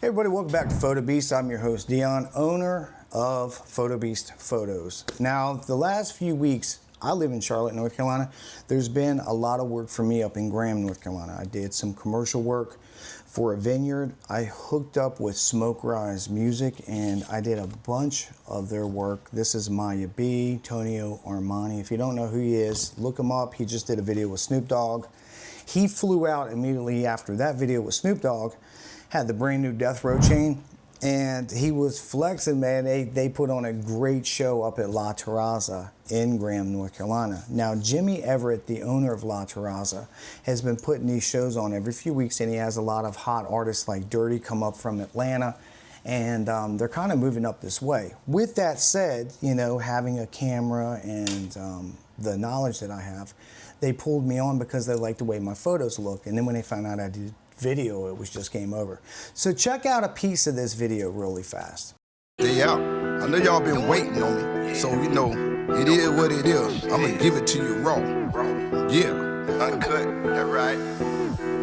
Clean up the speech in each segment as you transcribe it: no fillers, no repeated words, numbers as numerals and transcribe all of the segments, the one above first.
Hey everybody, welcome back to PhotoBeast. I'm your host Dion, owner of PhotoBeast Photos. Now, the last few weeks, I live in Charlotte, North Carolina. There's been a lot of work for me up in Graham, North Carolina. I did some commercial work for a vineyard. I hooked up with Smoke Rise Music and I did a bunch of their work. This is Maya B, Tonio Armani. If you don't know who he is, look him up. He just did a video with Snoop Dogg. He flew out immediately after that video with Snoop Dogg, had the brand new Death Row chain, and he was flexing, man. They put on a great show up at La Terraza in Graham, North Carolina. Now, Jimmy Everett, the owner of La Terraza, has been putting these shows on every few weeks, and he has a lot of hot artists like Dirty come up from Atlanta, and they're kind of moving up this way. With that said, you know, having a camera and the knowledge that I have, they pulled me on because they liked the way my photos look, and then when they found out I did video, it was just game over. So check out a piece of this video really fast. Day out. I know y'all been waiting on me, so you know it is what it is. I'ma give it to you raw. Yeah, uncut. That right.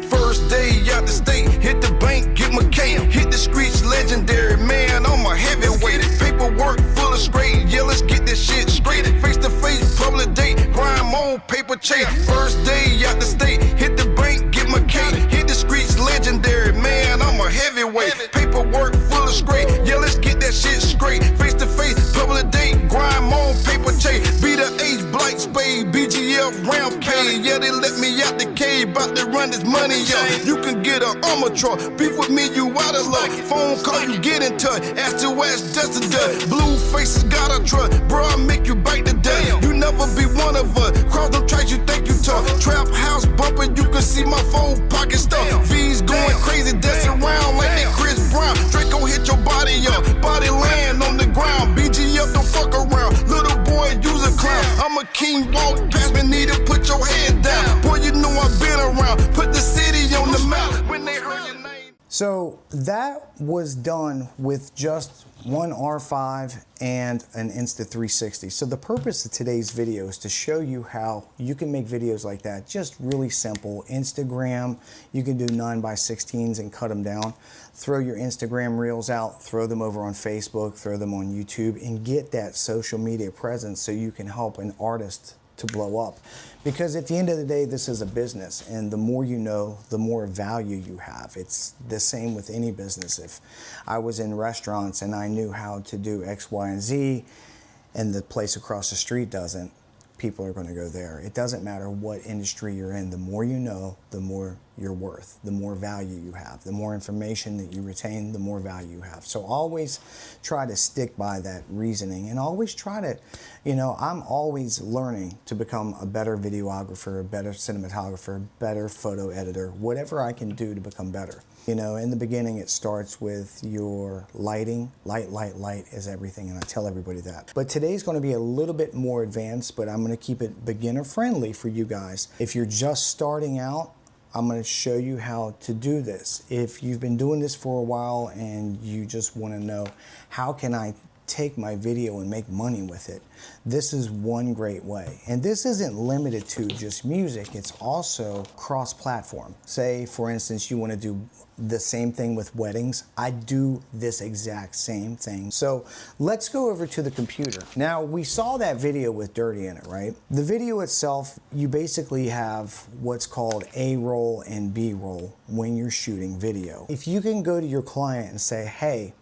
First day out the state, hit the bank, get my K, hit the streets, legendary man. I'm a heavyweight. Paperwork full of straight. Yeah, let's get this shit straight. Face to face, public date, grind on paper chase. First day out the state, hit the bank, get my K, hit the streets, legendary man. I'm a heavyweight. Paperwork full of straight. Yeah, let's get that shit straight. Face to face, public date, grind on paper chase. Be the H Blight Spade, BGF Rampage. Yeah, they let me out the cave, about to run this money. You can get an armor truck. Beef with me, you out of luck. Phone call, you get in touch. Ass to ass, dust to dust. Blue faces got a truck. Bro, I make you bite the dust. You never be one of us. Cross them tracks, you think you tough. Trap house bumping, you can see my phone pocket stuff. V's going crazy, dancing around like they Chris Brown. Draco hit your body up. Body land on the ground. BGF, don't fuck around. Little boy, use a clown. I'm a king, walk past me, need to put your head down. Boy, you know I've been around. Put the city on the map when they heard your name. So that was done with just one R5 and an Insta360. So the purpose of today's video is to show you how you can make videos like that, just really simple. Instagram, you can do 9x16s and cut them down. Throw your Instagram reels out, throw them over on Facebook, throw them on YouTube, and get that social media presence so you can help an artist to blow up. Because at the end of the day, this is a business, and the more you know, the more value you have. It's the same with any business. If I was in restaurants and I knew how to do X, Y, and Z, and the place across the street doesn't, people are going to go there. It doesn't matter what industry you're in. The more you know, the more you're worth, the more value you have. The more information that you retain, the more value you have. So always try to stick by that reasoning, and always try to, you know, I'm always learning to become a better videographer, a better cinematographer, better photo editor, whatever I can do to become better. You know, in the beginning, it starts with your lighting. Light is everything, and I tell everybody that. But today's going to be a little bit more advanced, but I'm going to keep it beginner friendly for you guys. If you're just starting out, I'm going to show you how to do this. If you've been doing this for a while and you just want to know, how can I take my video and make money with it? This is one great way. And this isn't limited to just music, it's also cross-platform. Say, for instance, you want to do the same thing with weddings. I do this exact same thing. So let's go over to the computer. Now, we saw that video with Dirty in it, right? The video itself, you basically have what's called A roll and B roll when you're shooting video. If you can go to your client and say, hey,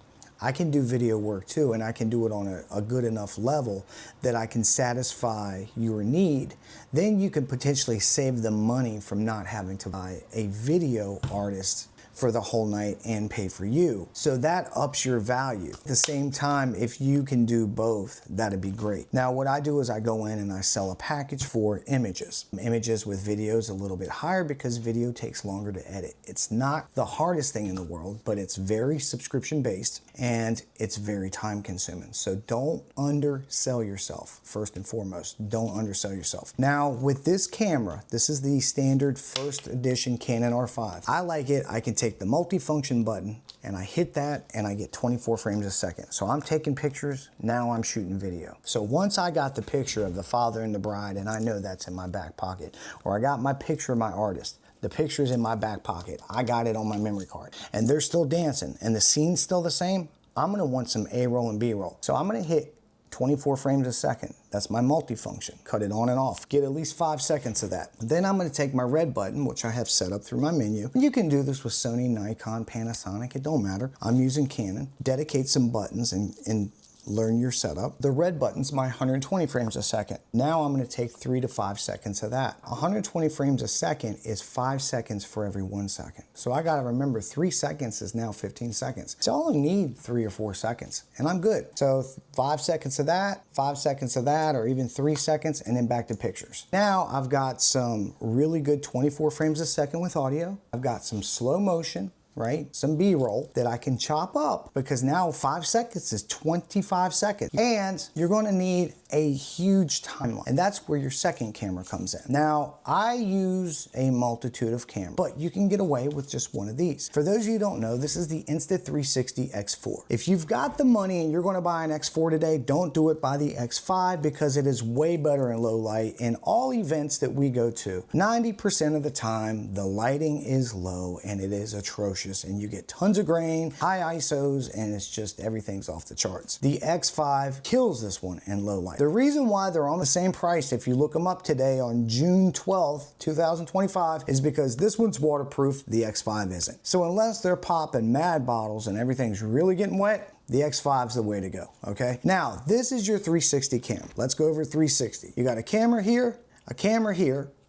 I can do video work too, and I can do it on a good enough level that I can satisfy your need, then you can potentially save them money from not having to buy a video artist for the whole night and pay for you. So that ups your value. At the same time, if you can do both, that'd be great. Now, what I do is I go in and I sell a package for images. Images with videos a little bit higher because video takes longer to edit. It's not the hardest thing in the world, but it's very subscription based and it's very time consuming. So don't undersell yourself, first and foremost. Don't undersell yourself. Now, with this camera, this is the standard first edition Canon R5. I like it. I can take the multifunction button and I hit that and I get 24 frames a second. So I'm taking pictures, now I'm shooting video. So once I got the picture of the father and the bride and I know that's in my back pocket, or I got my picture of my artist, The picture's in my back pocket. I got it on my memory card. And they're still dancing and the scene's still the same. I'm gonna want some A-roll and B-roll. So I'm gonna hit 24 frames a second. That's my multifunction. Cut it on and off. Get at least 5 seconds of that. Then I'm gonna take my red button, which I have set up through my menu. You can do this with Sony, Nikon, Panasonic, it don't matter. I'm using Canon. Dedicate some buttons and learn your setup. The red button's my 120 frames a second. Now I'm gonna take 3 to 5 seconds of that. 120 frames a second is 5 seconds for every 1 second. So I gotta remember 3 seconds is now 15 seconds. So I only need 3 or 4 seconds and I'm good. So 5 seconds of that, 5 seconds of that, or even 3 seconds, and then back to pictures. Now I've got some really good 24 frames a second with audio. I've got some slow motion, right? Some B-roll that I can chop up because now 5 seconds is 25 seconds. And you're gonna need a huge timeline. And that's where your second camera comes in. Now, I use a multitude of cameras, but you can get away with just one of these. For those of you who don't know, this is the Insta360 X4. If you've got the money and you're gonna buy an X4 today, don't do it by the X5 because it is way better in low light. In all events that we go to, 90% of the time, the lighting is low and it is atrocious and you get tons of grain, high ISOs, and it's just everything's off the charts. The X5 kills this one in low light. The reason why they're on the same price, if you look them up today on June 12th, 2025, is because this one's waterproof, the X5 isn't. So unless they're popping mad bottles and everything's really getting wet, the X5's the way to go, okay? Now, this is your 360 cam. Let's go over 360. You got a camera here,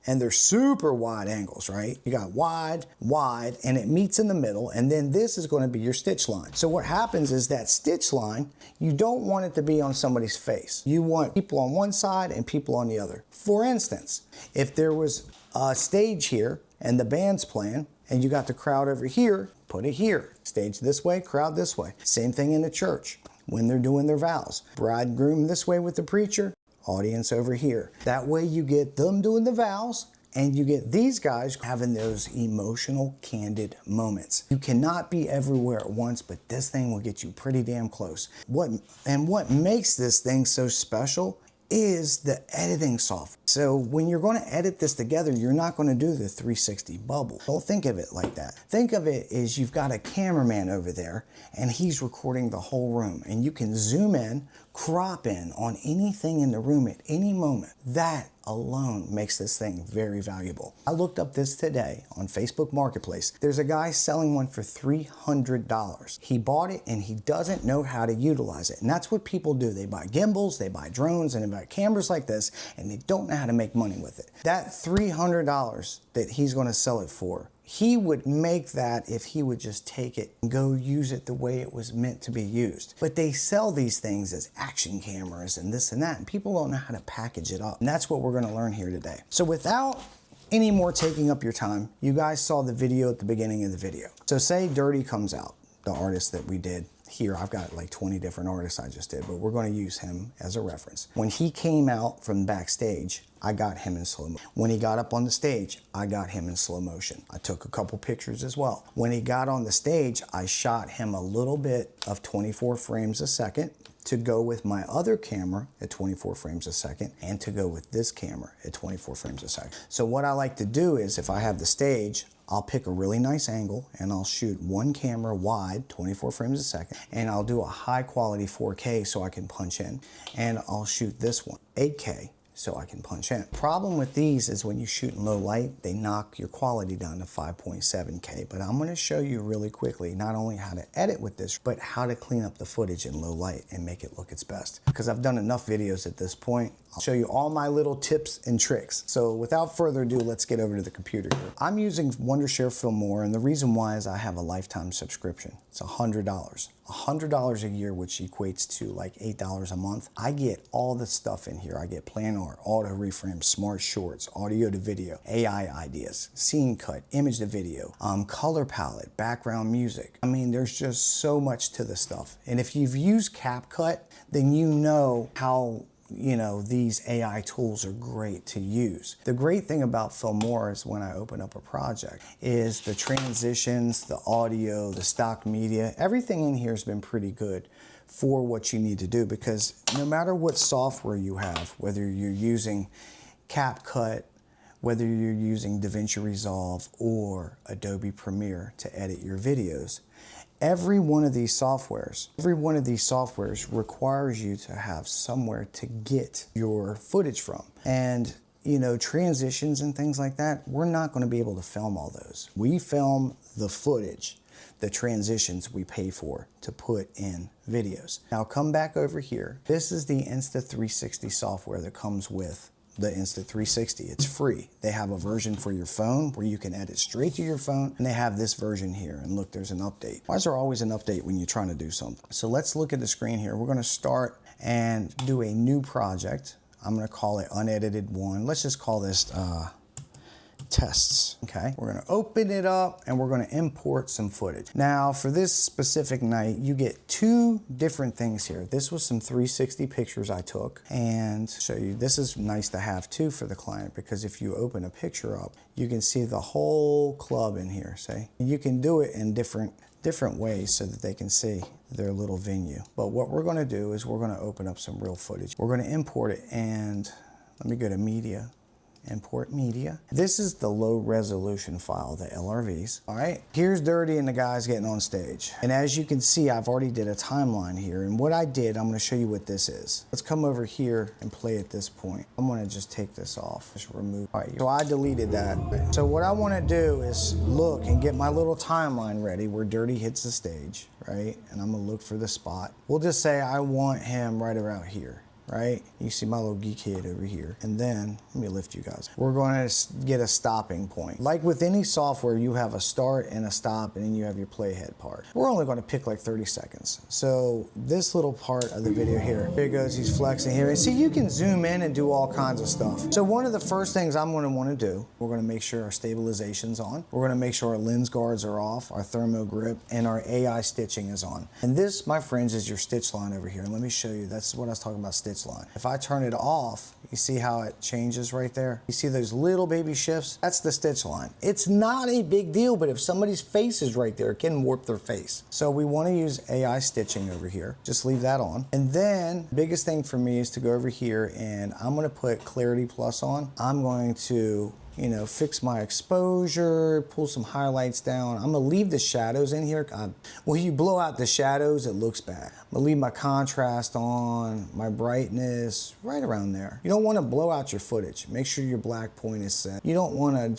and they're super wide angles, right? You got wide, wide, and it meets in the middle, and then this is gonna be your stitch line. So what happens is that stitch line, you don't want it to be on somebody's face. You want people on one side and people on the other. For instance, if there was a stage here and the band's playing, and you got the crowd over here, put it here. Stage this way, crowd this way. Same thing in the church when they're doing their vows. Bridegroom this way with the preacher, audience over here. That way you get them doing the vows and you get these guys having those emotional, candid moments. You cannot be everywhere at once, but this thing will get you pretty damn close. What makes this thing so special is the editing software. So when you're going to edit this together, you're not going to do the 360 bubble. Don't think of it like that. Think of it as you've got a cameraman over there and he's recording the whole room, and you can zoom in, crop in on anything in the room at any moment. That alone makes this thing very valuable. I looked up this today on Facebook Marketplace. There's a guy selling one for $300. He bought it and he doesn't know how to utilize it. And that's what people do. They buy gimbals, they buy drones, and they buy cameras like this, and they don't know how to make money with it. That $300 that he's going to sell it for, he would make that if he would just take it and go use it the way it was meant to be used. But they sell these things as action cameras and this and that, and people don't know how to package it up. And that's what we're going to learn here today. So without any more taking up your time, you guys saw the video at the beginning of the video. So say Dirty comes out, the artist that we did. Here, I've got like 20 different artists I just did, but we're going to use him as a reference. When he came out from backstage, I got him in slow motion. When he got up on the stage, I got him in slow motion. I took a couple pictures as well. When he got on the stage, I shot him a little bit of 24 frames a second to go with my other camera at 24 frames a second and to go with this camera at 24 frames a second. So what I like to do is if I have the stage, I'll pick a really nice angle and I'll shoot one camera wide, 24 frames a second, and I'll do a high quality 4K so I can punch in. And I'll shoot this one, 8K, so I can punch in. Problem with these is when you shoot in low light, they knock your quality down to 5.7K. But I'm gonna show you really quickly, not only how to edit with this, but how to clean up the footage in low light and make it look its best. Because I've done enough videos at this point, I'll show you all my little tips and tricks. So without further ado, let's get over to the computer here. I'm using Wondershare Filmora, and the reason why is I have a lifetime subscription. It's $100. $100 a year, which equates to like $8 a month. I get all the stuff in here. I get plan art, auto reframe, smart shorts, audio to video, AI ideas, scene cut, image to video, color palette, background music. I mean, there's just so much to the stuff. And if you've used CapCut, then you know how these AI tools are great to use. The great thing about Filmora is when I open up a project is the transitions, the audio, the stock media, everything in here has been pretty good for what you need to do, because no matter what software you have, whether you're using CapCut whether you're using DaVinci Resolve or Adobe Premiere to edit your videos. Every one of these softwares requires you to have somewhere to get your footage from. And you know, transitions and things like that, we're not going to be able to film all those. We film the footage. The transitions we pay for to put in videos. Now come back over here. This is the Insta360 software that comes with the Insta360. It's free. They have a version for your phone where you can edit straight to your phone, and they have this version here. And look, there's an update. Why is there always an update when you're trying to do something? So let's look at the screen here. We're gonna start and do a new project. I'm gonna call it unedited one. Let's just call this tests. Okay, we're gonna open it up and we're gonna import some footage. Now for this specific night, you get two different things here. This was some 360 pictures I took, and show you, this is nice to have too for the client, because if you open a picture up, you can see the whole club in here, see? You can do it in different ways so that they can see their little venue. But what we're gonna do is we're gonna open up some real footage. We're gonna import it, and let me go to media. Import media. This is the low resolution file, the LRVs. All right, here's Dirty and the guys getting on stage. And as you can see, I've already did a timeline here. And what I did, I'm gonna show you what this is. Let's come over here and play at this point. I'm gonna just take this off, just remove. All right, so I deleted that. So what I wanna do is look and get my little timeline ready where Dirty hits the stage, right? And I'm gonna look for the spot. We'll just say I want him right around here. Right? You see my little geek head over here. And then, let me lift you guys. We're going to get a stopping point. Like with any software, you have a start and a stop, and then you have your playhead part. We're only going to pick like 30 seconds. So this little part of the video here goes, he's flexing here. And see, you can zoom in and do all kinds of stuff. So one of the first things I'm going to want to do, we're going to make sure our stabilization's on. We're going to make sure our lens guards are off, our thermo grip, and our AI stitching is on. And this, my friends, is your stitch line over here. And let me show you, that's what I was talking about, stitch line. If I turn it off, you see how it changes right there? You see those little baby shifts? That's the stitch line. It's not a big deal, but if somebody's face is right there, it can warp their face. So we want to use AI stitching over here. Just leave that on. And then biggest thing for me is to go over here, and I'm going to put Clarity Plus on. I'm going to fix my exposure, pull some highlights down. I'm gonna leave the shadows in here. When you blow out the shadows, it looks bad. I'm gonna leave my contrast on, my brightness, right around there. You don't wanna blow out your footage. Make sure your black point is set. You don't wanna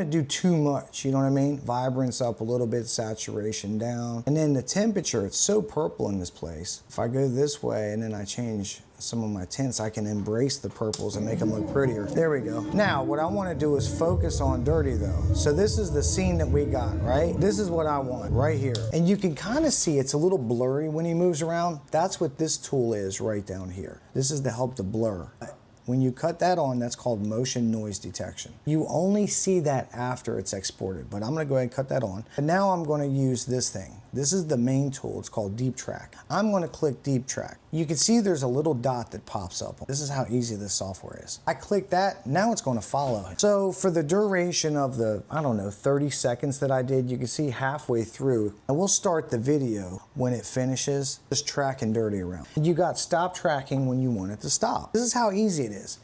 do too much, you know what I mean? Vibrance up a little bit, saturation down. And then the temperature, it's so purple in this place. If I go this way and then I change some of my tints, I can embrace the purples and make them look prettier. There we go. Now, what I want to do is focus on Dirty though. So this is the scene that we got, right? This is what I want right here. And you can kind of see it's a little blurry when he moves around. That's what this tool is right down here. This is to help to blur. When you cut that on, that's called motion noise detection. You only see that after it's exported, but I'm gonna go ahead and cut that on. And now I'm gonna use this thing. This is the main tool, it's called Deep Track. I'm gonna click Deep Track. You can see there's a little dot that pops up. This is how easy this software is. I click that, now it's gonna follow. So for the duration of the, 30 seconds that I did, you can see halfway through, and we'll start the video when it finishes, just tracking Dirty around. You got stop tracking when you want it to stop. This is how easy it is.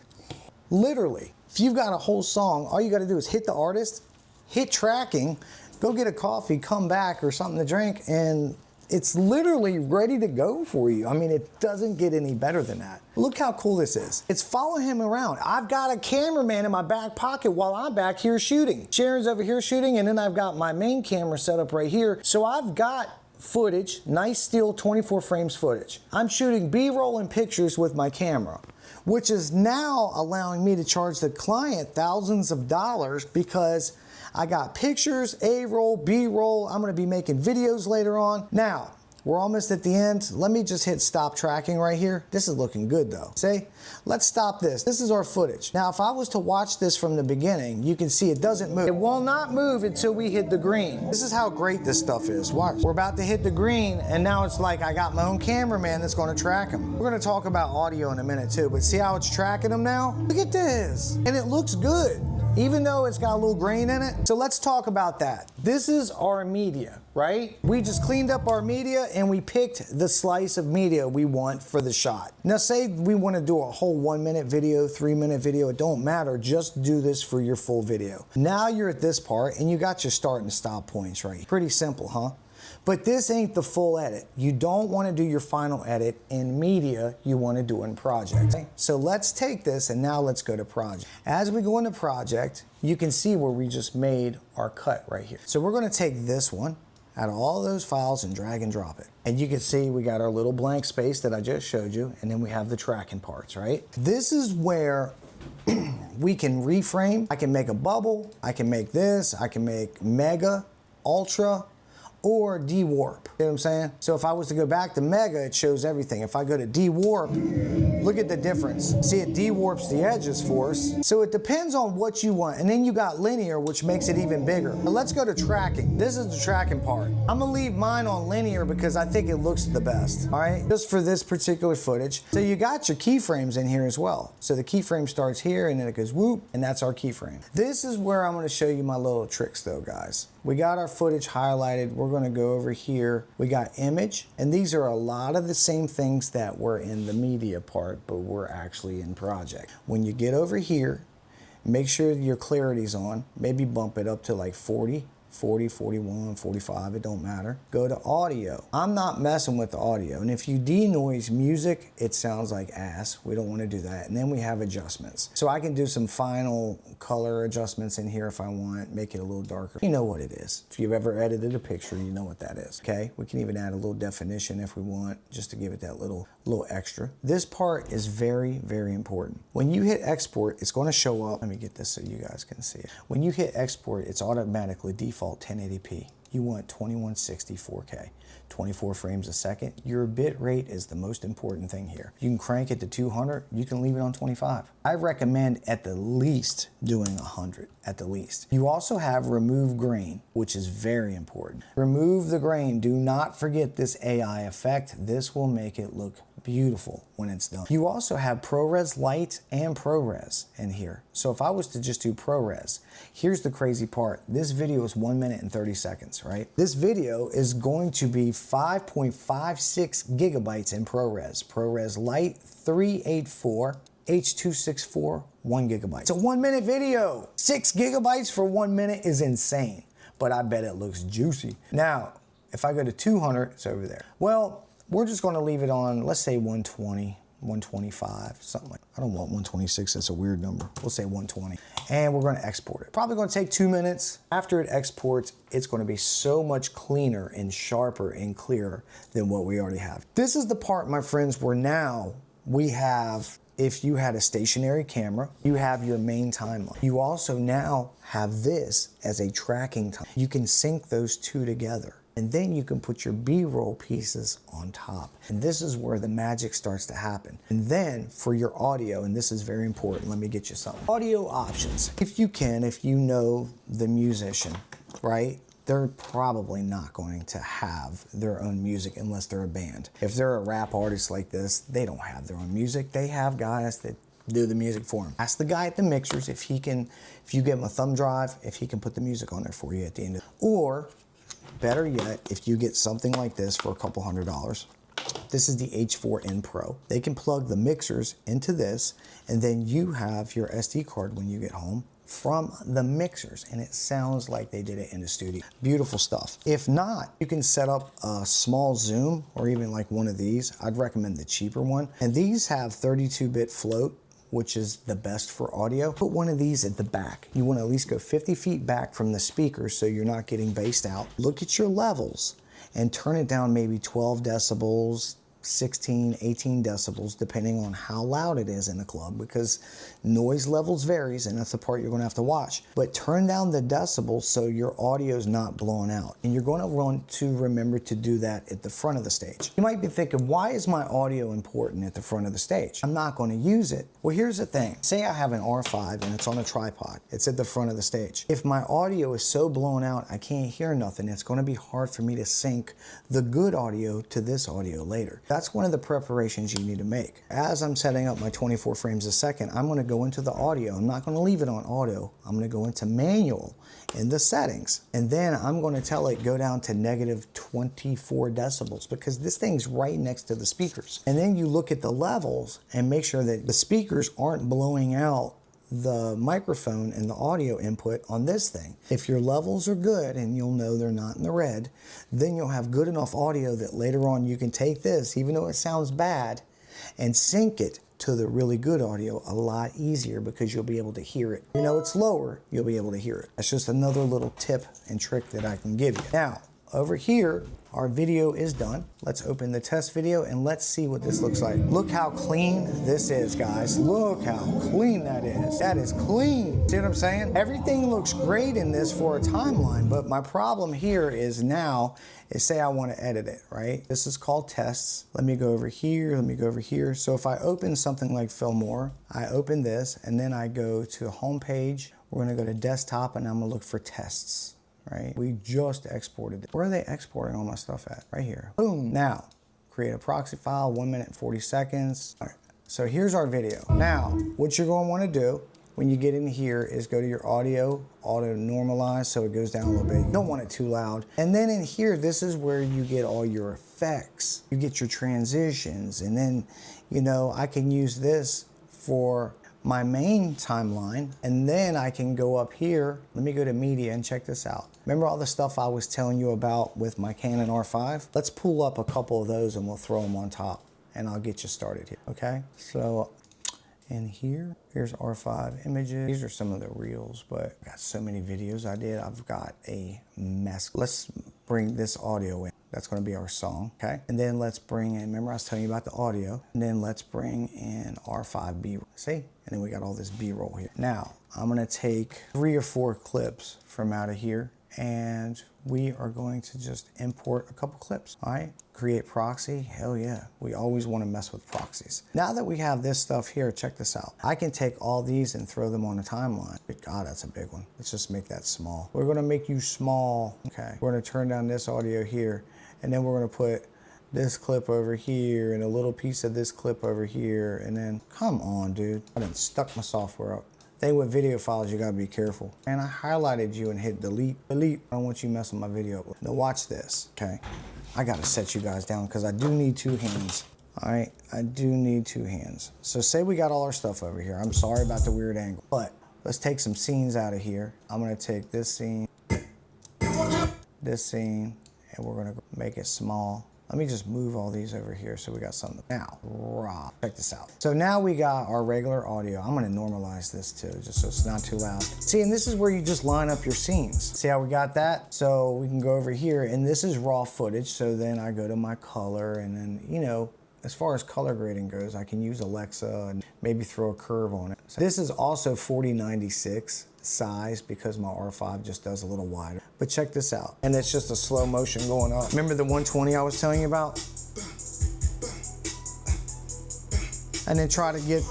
Literally, if you've got a whole song, all you gotta do is hit the artist, hit tracking, go get a coffee, come back or something to drink, and it's literally ready to go for you. I mean, it doesn't get any better than that. Look how cool this is. It's following him around. I've got a cameraman in my back pocket while I'm back here shooting. Sharon's over here shooting, and then I've got my main camera set up right here. So I've got footage, nice still 24 frames footage. I'm shooting B-roll and pictures with my camera, which is now allowing me to charge the client thousands of dollars because I got pictures, A-roll, B-roll. I'm gonna be making videos later on. Now, we're almost at the end. Let me just hit stop tracking right here. This is looking good though. See? Let's stop this. This is our footage. Now, if I was to watch this from the beginning, you can see it doesn't move. It will not move until we hit the green. This is how great this stuff is. Watch. We're about to hit the green, and now it's like I got my own cameraman that's gonna track him. We're gonna talk about audio in a minute too, but see how it's tracking them now? Look at this. And it looks good. even though it's got a little grain in it. So let's talk about that. This is our media, right? We just cleaned up our media and we picked the slice of media we want for the shot. Now say we want to do a whole 1 minute video, 3 minute video, it don't matter, just do this for your full video. Now you're at this part and you got your start and stop points, right? Pretty simple, huh? But this ain't the full edit. You don't want to do your final edit in media, you want to do in project. Okay? So let's take this and now let's go to project. As we go into project, you can see where we just made our cut right here. So we're going to take this one out of all those files and drag and drop it. And you can see we got our little blank space that I just showed you, and then we have the tracking parts, right? This is where we can reframe. I can make a bubble, I can make this, I can make mega, ultra, or de-warp. You know what I'm saying? So if I was to go back to mega, it shows everything. If I go to de-warp, look at the difference. See, it de-warps the edges for us. So it depends on what you want. And then you got linear, which makes it even bigger. But let's go to tracking. This is the tracking part. I'm gonna leave mine on linear because I think it looks the best, all right? Just for this particular footage. So you got your keyframes in here as well. So the keyframe starts here and then it goes whoop, and that's our keyframe. This is where I'm gonna show you my little tricks though, guys. We got our footage highlighted. We're gonna go over here. We got image, and these are a lot of the same things that were in the media part, but we're actually in project. When you get over here, make sure your clarity's on. Maybe bump it up to like 40, 41, 45, it don't matter. Go to audio. I'm not messing with the audio. And if you denoise music, it sounds like ass. We don't want to do that. And then we have adjustments. So I can do some final color adjustments in here if I want, make it a little darker. You know what it is. If you've ever edited a picture, you know what that is, okay? We can even add a little definition if we want, just to give it that little extra. This part is very, very important. When you hit export, it's going to show up. Let me get this so you guys can see it. When you hit export, it's automatically default 1080p. You want 2160 4K, 24 frames a second. Your bit rate is the most important thing here. You can crank it to 200, you can leave it on 25. I recommend at the least doing 100, at the least. You also have remove grain, which is very important. Remove the grain. Do not forget this AI effect. This will make it look beautiful when it's done. You also have ProRes Lite and ProRes in here. So if I was to just do ProRes, here's the crazy part. This video is 1 minute and 30 seconds, right? This video is going to be 5.56 gigabytes in ProRes. ProRes Lite 384, H.264, 1 gigabyte. It's a 1 minute video. 6 gigabytes for 1 minute is insane, but I bet it looks juicy. Now, if I go to 200, it's over there. Well, we're just gonna leave it on, let's say 120, 125, something like that. I don't want 126, that's a weird number. We'll say 120. And we're gonna export it. Probably gonna take 2 minutes. After it exports, it's gonna be so much cleaner and sharper and clearer than what we already have. This is the part, my friends, where now we have, if you had a stationary camera, you have your main timeline. You also now have this as a tracking time. You can sync those two together. And then you can put your B-roll pieces on top. And this is where the magic starts to happen. And then for your audio, and this is very important, let me get you something. Audio options. If you can, if you know the musician, right? They're probably not going to have their own music unless they're a band. If they're a rap artist like this, they don't have their own music. They have guys that do the music for them. Ask the guy at the mixers if he can, if you give him a thumb drive, if he can put the music on there for you at the end of it. Or, better yet, if you get something like this for a couple $100, this is the H4n Pro. They can plug the mixers into this, and then you have your SD card when you get home from the mixers, and it sounds like they did it in the studio. Beautiful stuff. If not, you can set up a small zoom or even like one of these. I'd recommend the cheaper one. And these have 32-bit float, which is the best for audio. Put one of these at the back. You want to at least go 50 feet back from the speakers so you're not getting bassed out. Look at your levels and turn it down maybe 12 decibels, 16, 18 decibels, depending on how loud it is in the club, because noise levels varies, and that's the part you're going to have to watch. But turn down the decibels so your audio is not blowing out. And you're going to want to remember to do that at the front of the stage. You might be thinking, why is my audio important at the front of the stage? I'm not going to use it. Well, here's the thing. Say I have an R5 and it's on a tripod. It's at the front of the stage. If my audio is so blown out, I can't hear nothing, it's going to be hard for me to sync the good audio to this audio later. That's one of the preparations you need to make. As I'm setting up my 24 frames a second, I'm gonna go into the audio. I'm not gonna leave it on auto. I'm gonna go into manual in the settings. And then I'm gonna tell it go down to negative 24 decibels because this thing's right next to the speakers. And then you look at the levels and make sure that the speakers aren't blowing out the microphone and the audio input on this thing. If your levels are good, and you'll know they're not in the red, then you'll have good enough audio that later on you can take this, even though it sounds bad, and sync it to the really good audio a lot easier because you'll be able to hear it. You know it's lower, you'll be able to hear it. That's just another little tip and trick that I can give you. Now, over here, our video is done. Let's open the test video and let's see what this looks like. Look how clean this is, guys. Look how clean that is. That is clean. See what I'm saying? Everything looks great in this for a timeline, but my problem here is now, say I want to edit it, right? This is called tests. Let me go over here, let me go over here. So if I open something like Filmora, I open this and then I go to home page. We're gonna go to desktop and I'm gonna look for tests. Right? We just exported it. Where are they exporting all my stuff at? Right here. Boom. Now, create a proxy file, 1 minute and 40 seconds. All right. So here's our video. Now, what you're going to want to do when you get in here is go to your audio, auto normalize so it goes down a little bit. You don't want it too loud. And then in here, this is where you get all your effects. You get your transitions. And then, you know, I can use this for my main timeline, and then I can go up here. Let me go to media and check this out. Remember all the stuff I was telling you about with my Canon R5? Let's pull up a couple of those and we'll throw them on top and I'll get you started here, okay? So in here, here's R5 images. These are some of the reels, but I got so many videos I did. I've got a mess. Let's bring this audio in. That's gonna be our song, okay? And then let's bring in, remember I was telling you about the audio, and then let's bring in R5 B-roll, see? And then we got all this B-roll here. Now, I'm gonna take 3 or 4 clips from out of here, and we are going to just import a couple clips, all right? Create proxy, hell yeah. We always wanna mess with proxies. Now that we have this stuff here, check this out. I can take all these and throw them on a timeline. God, that's a big one. Let's just make that small. We're gonna make you small, okay? We're gonna turn down this audio here, and then we're gonna put this clip over here and a little piece of this clip over here, and then, come on, dude. I done stuck my software up. Thing with video files, you gotta be careful. And I highlighted you and hit delete. Delete, I don't want you messing my video up. Now watch this, okay? I gotta set you guys down because I do need 2 hands. All right, I do need 2 hands. So say we got all our stuff over here. I'm sorry about the weird angle, but let's take some scenes out of here. I'm gonna take this scene, and we're gonna make it small. Let me just move all these over here so we got something. Now, check this out. So now we got our regular audio. I'm gonna normalize this too, just so it's not too loud. See, and this is where you just line up your scenes. See how we got that? So we can go over here, and this is raw footage. So then I go to my color, and then, you know, as far as color grading goes, I can use Alexa and maybe throw a curve on it. So this is also 4096 size because my R5 just does a little wider. But check this out. And it's just a slow motion going up. Remember the 120 I was telling you about? And then try to get...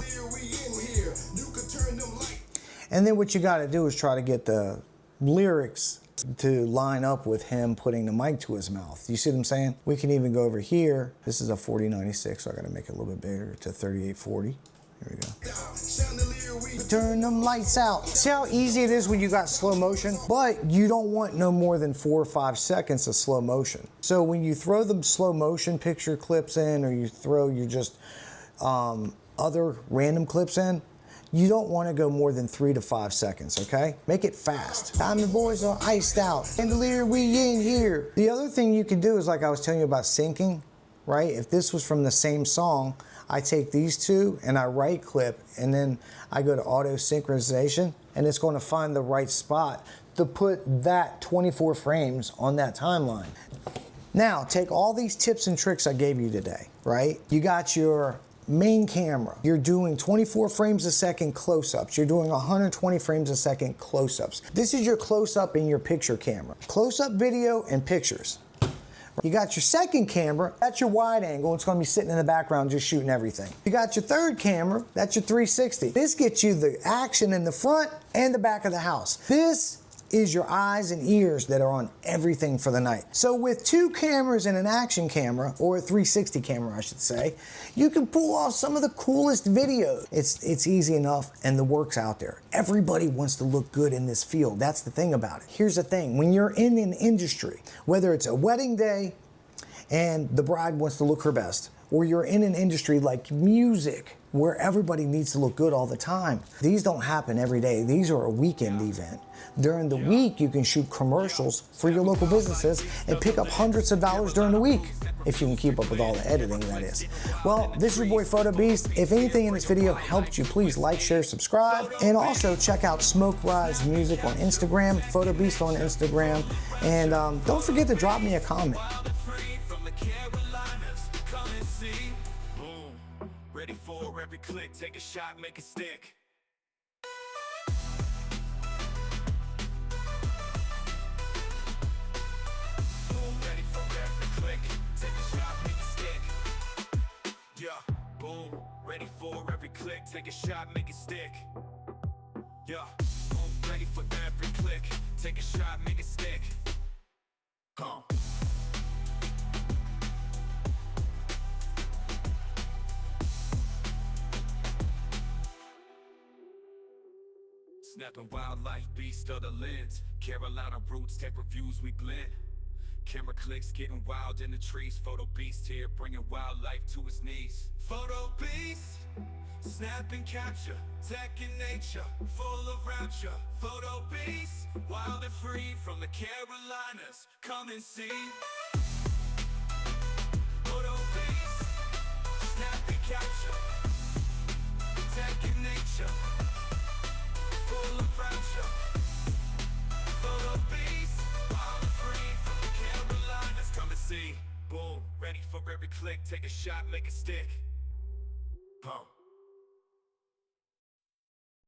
And then what you gotta do is try to get the lyrics to line up with him putting the mic to his mouth. You see what I'm saying? We can even go over here. This is a 4096, so I gotta make it a little bit bigger to 3840. Here we go. Turn them lights out. See how easy it is when you got slow motion? But you don't want no more than 4 or 5 seconds of slow motion. So when you throw the slow motion picture clips in, or you throw your just other random clips in, you don't want to go more than 3 to 5 seconds, okay? Make it fast. Diamond boys are iced out. Chandelier, we in here. The other thing you can do is, like I was telling you about syncing, right? If this was from the same song, I take these 2 and I right click, and then I go to auto synchronization, and it's going to find the right spot to put that 24 frames on that timeline. Now, take all these tips and tricks I gave you today, right? You got your main camera. You're doing 24 frames a second close-ups. You're doing 120 frames a second close-ups. This is your close-up in your picture camera. Close-up video and pictures. You got your second camera, that's your wide angle. It's gonna be sitting in the background just shooting everything. You got your third camera, that's your 360. This gets you the action in the front and the back of the house. This is your eyes and ears that are on everything for the night. So with 2 cameras and an action camera, or a 360 camera I should say, you can pull off some of the coolest videos. It's easy enough and the work's out there. Everybody wants to look good in this field. That's the thing about it. Here's the thing, when you're in an industry, whether it's a wedding day and the bride wants to look her best, or you're in an industry like music where everybody needs to look good all the time. These don't happen every day. These are a weekend event. During the week, you can shoot commercials for your local businesses and pick up hundreds of dollars during the week, if you can keep up with all the editing, that is. Well, this is your boy PhotoBeast. If anything in this video helped you, please like, share, subscribe, and also check out Smoke Rise Music on Instagram, PhotoBeast on Instagram, and don't forget to drop me a comment. Ready for every click, take a shot, make it stick. Boom, ready for every click, take a shot, make it stick. Yeah, boom, ready for every click, take a shot, make it stick. Yeah, boom, ready for every click, take a shot, make it stick. Snapping wildlife, beast of the lens. Carolina roots, tech reviews, we blend. Camera clicks, getting wild in the trees. PhotoBeast here, bringing wildlife to its knees. PhotoBeast, snap and capture, tech and nature, full of rapture. PhotoBeast, wild and free from the Carolinas. Come and see. PhotoBeast, snap and capture, tech and nature, full of rapture. PhotoBeast, wild and free from the Carolinas. Come and see. Boom, ready for every click, take a shot, make it stick. Boom.